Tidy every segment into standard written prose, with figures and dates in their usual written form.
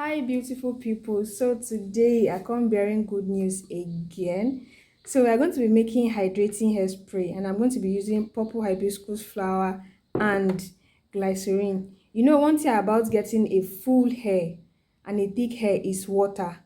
Hi, beautiful people. So today I come bearing good news again. So we are going to be making hydrating hairspray, and I'm going to be using purple hibiscus flower and glycerin. You know, one thing about getting a full hair and a thick hair is water.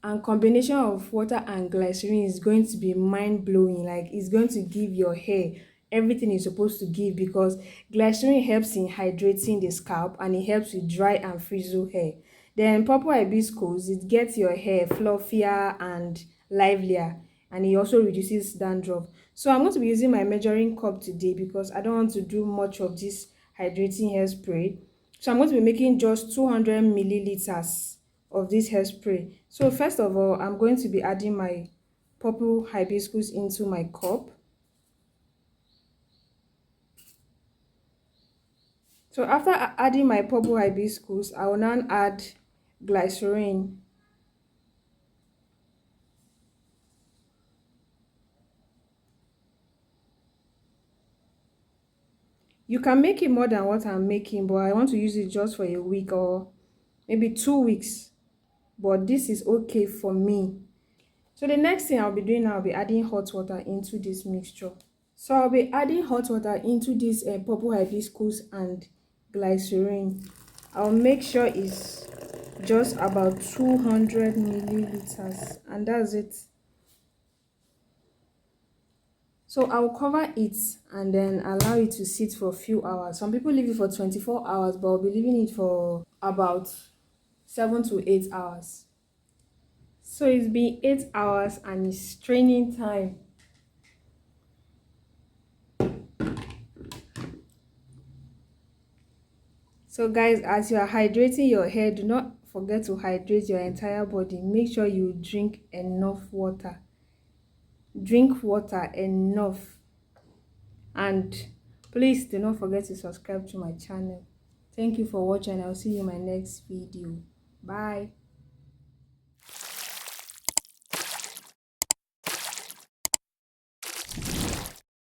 And combination of water and glycerin is going to be mind blowing. Like, it's going to give your hair everything it's supposed to give, because glycerin helps in hydrating the scalp and it helps with dry and frizzle hair. Then purple hibiscus, it gets your hair fluffier and livelier, and it also reduces dandruff. So I'm going to be using my measuring cup today because I don't want to do much of this hydrating hairspray. So I'm going to be making just 200 milliliters of this hairspray. So first of all, I'm going to be adding my purple hibiscus into my cup. So after adding my purple hibiscus, I will now add glycerin. You can make it more than what I'm making, but I want to use it just for a week or maybe 2 weeks. But this is okay for me. So the next thing I'll be doing now, I'll be adding hot water into this mixture. So I'll be adding hot water into this purple hibiscus and glycerin. I'll make sure it's just about 200 milliliters, and that's it. So I'll cover it and then allow it to sit for a few hours. Some people leave it for 24 hours, but I'll be leaving it for about 7 to 8 hours. So it's been 8 hours and it's training time. So guys, as you are hydrating your hair, do not forget to hydrate your entire body. Make sure you drink enough water. Drink water enough. And please do not forget to subscribe to my channel. Thank you for watching. I'll see you in my next video. Bye.